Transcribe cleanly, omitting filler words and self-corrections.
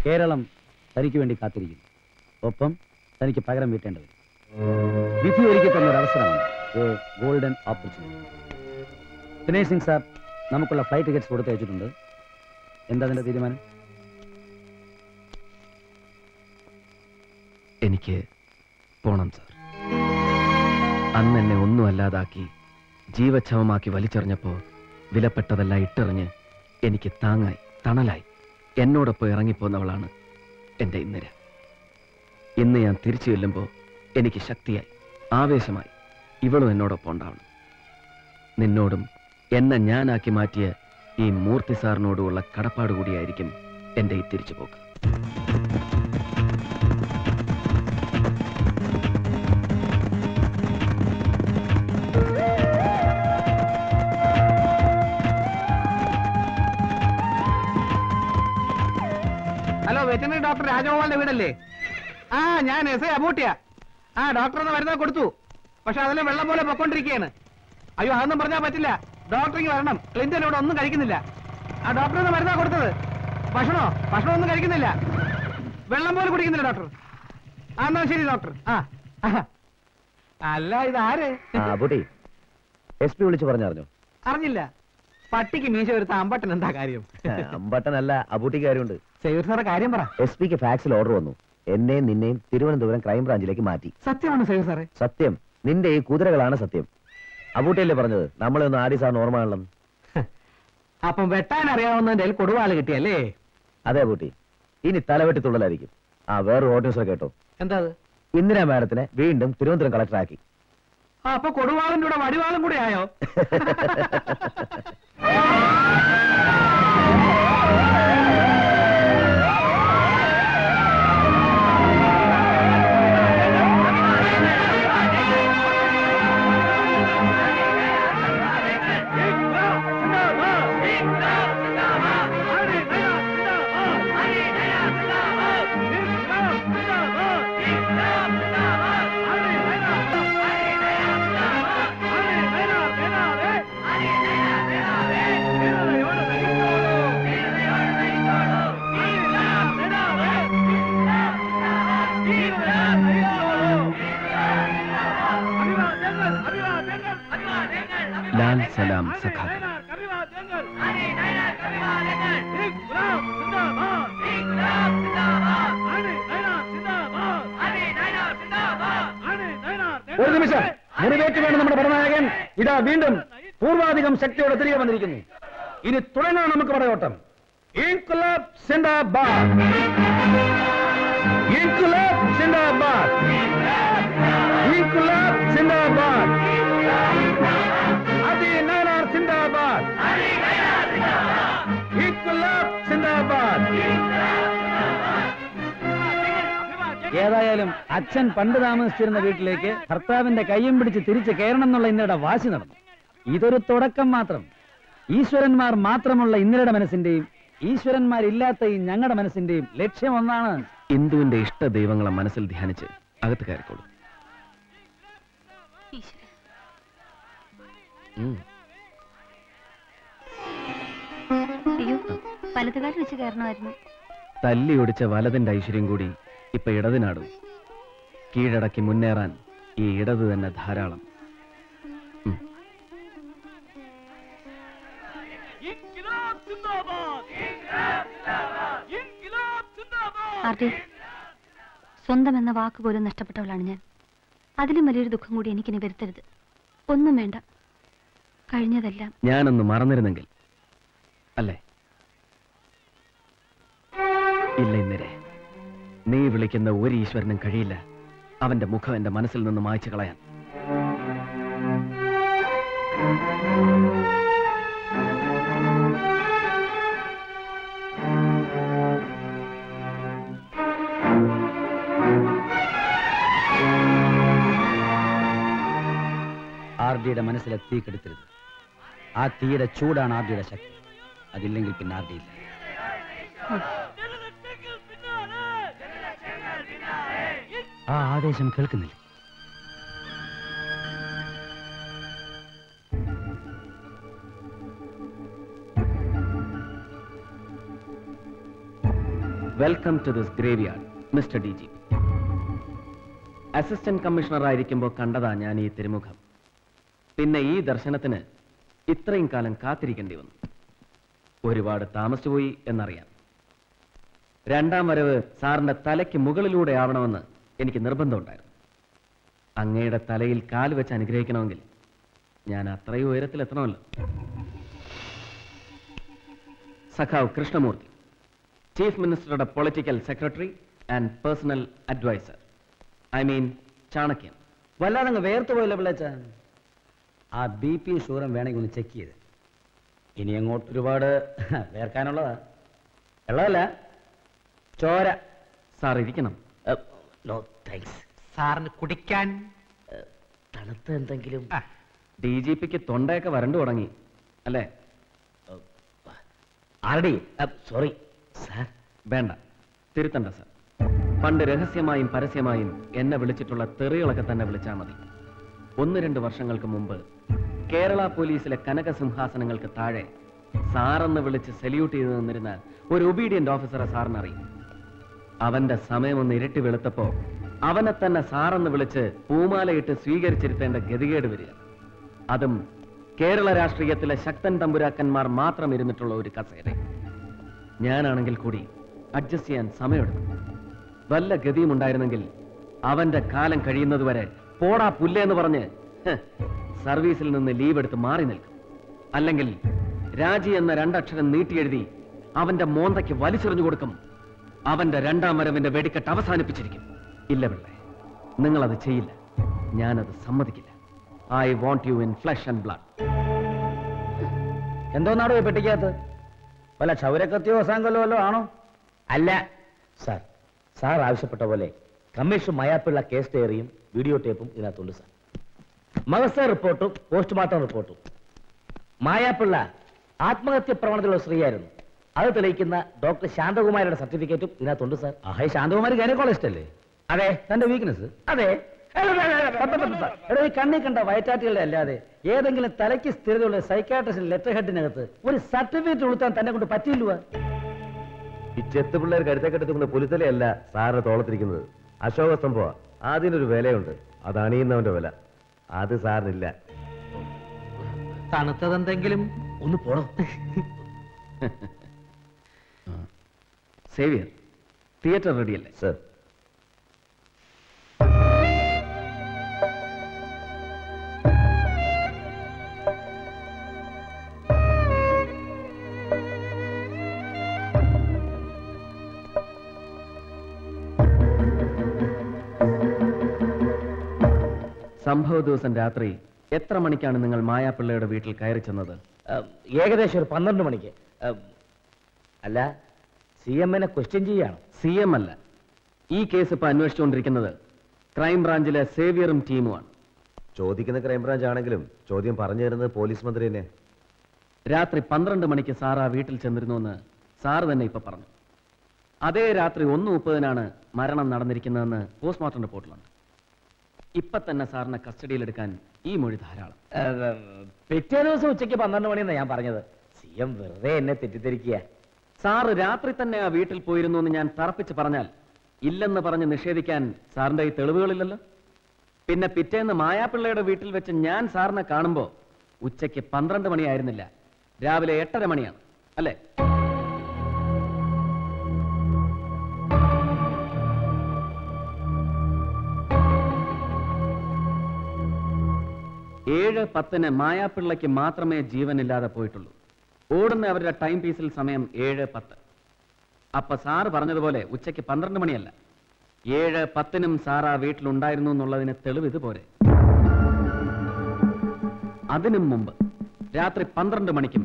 കേരളം തനിക്ക് വേണ്ടി കാത്തിരിക്കുന്നു. ഒപ്പം തനിക്ക് പകരം വീട്ടേണ്ടി വരും. വിധി ഒരുക്കി തന്ന ഒരു അവസരമാണ്, golden opportunity. Dinesh Singh sir നമുക്കുള്ള ഫ്ലൈറ്റ് ടിക്കറ്റ്സ് കൊടുത്ത് വെച്ചിട്ടുണ്ട്. എന്താ അതിന്റെ തീരുമാനം? എനിക്ക് പോണം സാർ. അന്ന് എന്നെ ഒന്നും അല്ലാതാക്കി ജീവച്ഛവമാക്കി വലിച്ചെറിഞ്ഞപ്പോ വിലപ്പെട്ടതെല്ലാം ഇട്ടെറിഞ്ഞ് എനിക്ക് താങ്ങായി തണലായി എന്നോടൊപ്പം ഇറങ്ങിപ്പോന്നവളാണ് എൻ്റെ ഇന്ദിര. ഇന്ന് ഞാൻ തിരിച്ചു ചെല്ലുമ്പോൾ എനിക്ക് ശക്തിയായി ആവേശമായി ഇവളും എന്നോടൊപ്പം ഉണ്ടാവണം. നിന്നോടും എന്നെ ഞാനാക്കി മാറ്റിയ ഈ മൂർത്തി സാറിനോടുള്ള കടപ്പാട് കൂടിയായിരിക്കും എൻ്റെ ഈ തിരിച്ചുപോക്ക്. ഹലോ, വെറ്ററിനറി ഡോക്ടർ രാജഗോപാലിന്റെ വീടല്ലേ? ആ, ഞാൻ എസ് ഐ അബൂട്ടിയ. ആ, ഡോക്ടർ ഒന്ന് മരുന്ന് കൊടുത്തു, പക്ഷെ അതെല്ലാം വെള്ളം പോലെ പൊക്കോണ്ടിരിക്കുകയാണ്. അയ്യോ, അതൊന്നും പറഞ്ഞാൽ പറ്റില്ല. ഡോക്ടറിങ് വരണം. ക്ലിന്റൺ ഇവിടെ ഒന്നും കഴിക്കുന്നില്ല. ആ, ഡോക്ടർ ഒന്ന് മരുന്നാ കൊടുത്തത്. ഭക്ഷണം ഒന്നും കഴിക്കുന്നില്ല, വെള്ളം പോലും കുടിക്കുന്നില്ല ഡോക്ടർ. ആ, എന്നാ ശരി ഡോക്ടർ. അല്ല, ഇതാര്? SP വിളിച്ചു പറഞ്ഞറിഞ്ഞോ? അറിഞ്ഞില്ല. പട്ടിക്ക് മീശ വരുത്ത അമ്പട്ടൻ എന്താ കാര്യം? അമ്പട്ടനല്ല, അബൂട്ടിക്ക് കാര്യമുണ്ട്. സേവർ സാറെ കാര്യം പറ. SP-ക്ക് ഫാക്സിൽ ഓർഡർ വന്നു. എന്നെയും നിന്നെയും തിരുവനന്തപുരം ക്രൈംബ്രാഞ്ചിലേക്ക് മാറ്റി. സത്യമാണ് സേവർ സാറേ? സത്യം. നിന്റെ ഈ കുതിരകളാണ് സത്യം. അബൂട്ടിയല്ലേ പറഞ്ഞത് നമ്മളെ ഒന്ന് ആടി സാറിന് ഓർമ്മയാണല്ലോ. അപ്പം വെട്ടാൻ അറിയാവുന്നതിന്റെ കൊടുവാള് കിട്ടിയല്ലേ? അതെ അബൂട്ടി, ഇനി തലവെട്ടി തുള്ളലായിരിക്കും. വേറൊരു ഹോട്ട് ന്യൂസ് കേട്ടോ. എന്താ? ഇന്ദിരാ മാഡത്തിനെ വീണ്ടും തിരുവനന്തപുരം കളക്ടറാക്കി. അപ്പൊ കൊടുവാളിന്റെ കൂടെ വടിവാളും കൂടെ ആയോ? ലാൽ സലാം സഖാക്കൾ. ഒരു നിമിഷം, മുറിവേറ്റ് വേണം നമ്മുടെ പടനായകൻ. ഇതാ വീണ്ടും പൂർവാധികം ശക്തിയോടെ തിരികെ വന്നിരിക്കുന്നു. ഇനി തുടങ്ങാൻ നമുക്ക് പടയോട്ടം. ഇൻക്ലാബ് സിന്ദാബാദ്, ഇൻക്ലാബ് സിന്ദാബാദ്, ഇൻക്ലാബ് സിന്ദാബാദ്, അതിനാനാർ സിന്ദാബാദ്, ഇൻക്ലാബ് സിന്ദാബാദ്. ഏതായാലും അച്ഛൻ പണ്ട് താമസിച്ചിരുന്ന വീട്ടിലേക്ക് ഭർത്താവിന്റെ കയ്യും പിടിച്ച് തിരിച്ചു കയറണം എന്നുള്ള ഇന്ദിരയുടെ വാശി നടന്നു. ഇതൊരു തുടക്കം മാത്രം. ഈശ്വരന്മാർ മാത്രമുള്ള ഇന്ദിരയുടെ മനസ്സിന്റെയും ഈശ്വരന്മാരില്ലാത്ത ഈ ഞങ്ങളുടെ മനസ്സിന്റെയും ലക്ഷ്യം ഒന്നാണ്. ഇന്ദുവിന്റെ ഇഷ്ട ദൈവങ്ങളെ മനസ്സിൽ ധ്യാനിച്ച് അകത്ത് കയറിക്കോളൂ. വലതുകാലം വെച്ച് കയറണമായിരുന്നു. തല്ലി ഒടിച്ച വലതിന്റെ ഐശ്വര്യം കൂടി ഇപ്പൊ ഇടതിനാടും. കീഴടക്കി മുന്നേറാൻ ഈ ഇടത് തന്നെ ധാരാളം. സ്വന്തം എന്ന വാക്ക് പോലും നഷ്ടപ്പെട്ടവളാണ് ഞാൻ. അതിലും വലിയൊരു ദുഃഖം കൂടി എനിക്കിനി വരുത്തരുത്. ഒന്നും വേണ്ട, കഴിഞ്ഞതെല്ലാം ഞാനൊന്ന് മറന്നിരുന്നെങ്കിൽ അല്ലേ? ഇല്ല ഇന്ദിരേ, നീ വിളിക്കുന്ന ഒരു ഈശ്വരനും കഴിയില്ല അവന്റെ മുഖം എന്റെ മനസ്സിൽ നിന്ന് മായ്ച്ചു കളയാൻ. ആർഡിയുടെ മനസ്സിലെ തീ കെടുത്തരുത്. ആ തീയുടെ ചൂടാണ് ആർഡിയുടെ ശക്തി. അതില്ലെങ്കിൽ പിന്നെ ആർഡി ഇല്ല. ആ ആദേശം കേൾക്കുന്നില്ല. Welcome to this graveyard mister D G. Assistant commissioner ആയിരിക്കുമ്പോൾ കണ്ടതാ ഞാൻ ഈ തിരുമുഖം. പിന്നെ ഈ ദർശനത്തിന് ഇത്രയും കാലം കാത്തിരിക്കേണ്ടി വന്നു. ഒരുപാട് താമസിച്ചു പോയി എന്നറിയാം. രണ്ടാം വരവ് സാറിന്റെ തലയ്ക്ക് മുകളിലൂടെ ആവണമെന്ന് എനിക്ക് നിർബന്ധമുണ്ടായിരുന്നു. അങ്ങയുടെ തലയിൽ കാല് വെച്ച് അനുഗ്രഹിക്കണമെങ്കിൽ ഞാൻ അത്രയും ഉയരത്തിലെത്തണമല്ലോ. സഖാവ് കൃഷ്ണമൂർത്തി, ചീഫ് മിനിസ്റ്ററുടെ political secretary and personal adviser. I mean ചാണക്യൻ. വല്ലാതെ അങ്ങ് വേർത്തു പോയല്ലോ പിള്ളേച്ച. ആ BP ഷുഗറും വേണമെങ്കിൽ ഒന്ന് ചെക്ക് ചെയ്ത്. ഇനി അങ്ങോട്ട് ഒരുപാട് വേർക്കാനുള്ളതാ. വെള്ളമല്ല, ചോര. സാർ ഇരിക്കണം. No thanks. സാറിന് കുടിക്കാൻ തണുത്ത എന്തെങ്കിലും. DGPക്ക് തൊണ്ടയൊക്കെ വരണ്ടു തുടങ്ങി അല്ലേ? ആരടി? Sorry sir. വേണ്ട, തിരുത്തണ്ട സാർ. പണ്ട് രഹസ്യമായും പരസ്യമായും എന്നെ വിളിച്ചിട്ടുള്ള തെറികളൊക്കെ തന്നെ വിളിച്ചാൽ മതി. 1-2 വർഷങ്ങൾക്ക് മുമ്പ് കേരള പോലീസിലെ കനകസിംഹാസനങ്ങൾക്ക് താഴെ സാറെന്ന് വിളിച്ച് സല്യൂട്ട് ചെയ്ത് നിന്നിരുന്ന ഒരു ഒബീഡിയന്റ് ഓഫീസറെ സാറിനറിയും. അവന്റെ സമയമൊന്ന് ഇരട്ടി വെളുത്തപ്പോ അവനെ തന്നെ സാറെന്ന് വിളിച്ച് പൂമാലയിട്ട് സ്വീകരിച്ചിരുത്തേണ്ട ഗതികേട് വരിക. അതും കേരള രാഷ്ട്രീയത്തിലെ ശക്തൻ തമ്പുരാക്കന്മാർ മാത്രം ഇരുന്നിട്ടുള്ള ഒരു കസേര. ഞാനാണെങ്കിൽ കൂടി അഡ്ജസ്റ്റ് ചെയ്യാൻ സമയമെടുക്കും. വല്ല ഗതിയും ഉണ്ടായിരുന്നെങ്കിൽ അവന്റെ കാലം കഴിയുന്നതുവരെ പോടാ പുല്ലേന്ന് പറഞ്ഞ് സർവീസിൽ നിന്ന് ലീവ് എടുത്ത് മാറി നിൽക്കും. അല്ലെങ്കിൽ രാജി എന്ന 2 അക്ഷരം നീട്ടിയെഴുതി അവന്റെ മോന്തയ്ക്ക് വലിച്ചെറിഞ്ഞു കൊടുക്കും. അവന്റെ രണ്ടാം വരവിന്റെ വെടിക്കെട്ട് അവസാനിപ്പിച്ചിരിക്കും. ഇല്ല പിള്ളേ, നിങ്ങളത് ചെയ്യില്ല. ഞാനത് സമ്മതിക്കില്ല. I want you in flesh and blood. എന്തോന്നാടോ പെട്ടിക്കകത്ത്? വല്ല ക്ഷൗരക്കത്തിയോ സാങ്കല്ലോ വല്ലോ ആണോ? അല്ല സാർ. സാർ ആവശ്യപ്പെട്ട പോലെ കമ്മീഷൻ മയാപ്പിള്ള കേസ് ഡയറിയും വീഡിയോ ടേപ്പും ഇതിനകത്തുണ്ട് സാർ. മഹസ റിപ്പോർട്ടും പോസ്റ്റ്മോർട്ടം റിപ്പോർട്ടും. മായാപ്പിള്ള ആത്മഹത്യ പ്രവണതയുള്ള സ്ത്രീയായിരുന്നു. അത് തെളിയിക്കുന്ന ഡോക്ടർ ശാന്തകുമാരിയുടെ സർട്ടിഫിക്കറ്റും ഇതിനകത്തുണ്ട് സാർ. ആഹേ, ശാന്തകുമാരി ഗൈനക്കോളജിസ്റ്റ് അല്ലേ? അതെ. തന്റെ വീക്ക്നെസ് അതെ. എടോ, ഈ കണ്ണി കണ്ട വയറ്റാറ്റുകളുടെ അല്ലാതെ ഏതെങ്കിലും തലയ്ക്ക് സ്ഥിരതയുള്ള സൈക്കാട്രിസ്റ്റിന്റെ ലെറ്റർ ഹെഡിനകത്ത് ഒരു സർട്ടിഫിക്കറ്റ് ഉളുത്താൻ തന്നെ കൊണ്ട് പറ്റിയില്ല. ഈ ചെത്ത് പിള്ളേർ കരുത്തക്കെടുത്തുകൊണ്ട് പുലിത്തലയല്ല സാറിന് തോളത്തിരിക്കുന്നത്. അശോക സംഭവ അതിനൊരു വിലയുണ്ട്. അത് അണിയുന്നവന്റെ വില. അത് സാറിനില്ല. തണുത്തതെന്തെങ്കിലും ഒന്ന് പോണോ? സേവിയർ, തിയേറ്റർ റെഡിയല്ലേ? സർ. സംഭവ ദിവസം രാത്രി എത്ര മണിക്കാണ് നിങ്ങൾ മായാപ്പിള്ളയുടെ വീട്ടിൽ കയറി ചെന്നത്? ഏകദേശം ഒരു 12 മണിക്ക്. അല്ല, CM-നെ ക്വസ്റ്റ്യൻ ചെയ്യാണ്. CM അല്ല, ഈ കേസ് ഇപ്പൊ അന്വേഷിച്ചുകൊണ്ടിരിക്കുന്നത് ക്രൈംബ്രാഞ്ചിലെ സേവിയറും ടീമുമാണ്. ചോദിക്കുന്ന ക്രൈംബ്രാഞ്ച് ആണെങ്കിലും ചോദ്യം പറഞ്ഞു തരുന്നത് പോലീസ് മന്ത്രി തന്നെ. രാത്രി 12 മണിക്ക് സാർ ആ വീട്ടിൽ ചെന്നിരുന്നുവെന്ന് സാറ് തന്നെ ഇപ്പൊ പറഞ്ഞു. അതേ രാത്രി 1:30-നാണ് മരണം നടന്നിരിക്കുന്നതെന്ന് പോസ്റ്റ്മോർട്ടം റിപ്പോർട്ടിലുണ്ട്. ഇപ്പൊ തന്നെ സാറിനെ കസ്റ്റഡിയിലെടുക്കാൻ ഈ മൊഴി ധാരാളം. പിറ്റേ ദിവസം ഉച്ചയ്ക്ക് 12 മണിയെന്നാണ് ഞാൻ പറഞ്ഞത്. CM വെറുതെ എന്നെ തെറ്റിദ്ധരിക്കുക. സാറ് രാത്രി തന്നെ ആ വീട്ടിൽ പോയിരുന്നു എന്ന് ഞാൻ തറപ്പിച്ച് പറഞ്ഞാൽ ഇല്ലെന്ന് പറഞ്ഞ് നിഷേധിക്കാൻ സാറിന്റെ ഈ തെളിവുകളില്ലല്ലോ. പിന്നെ പിറ്റേന്ന് മായാപ്പിള്ളയുടെ വീട്ടിൽ വെച്ച് ഞാൻ സാറിനെ കാണുമ്പോ ഉച്ചയ്ക്ക് 12 മണിയായിരുന്നില്ല, രാവിലെ 8:30 മണിയാണ് അല്ലേ? ഏഴ് 10-ന് മായാപ്പിള്ളയ്ക്ക് മാത്രമേ ജീവനില്ലാതെ പോയിട്ടുള്ളൂ. ഓടുന്ന അവരുടെ ടൈം പീസിൽ സമയം 7:10. അപ്പൊ സാറ് പറഞ്ഞതുപോലെ ഉച്ചയ്ക്ക് 12 മണിയല്ല, 7:10-നും സാർ ആ വീട്ടിലുണ്ടായിരുന്നു എന്നുള്ളതിന് തെളിവ് ഇതുപോലെ. അതിനും മുമ്പ് രാത്രി 12 മണിക്കും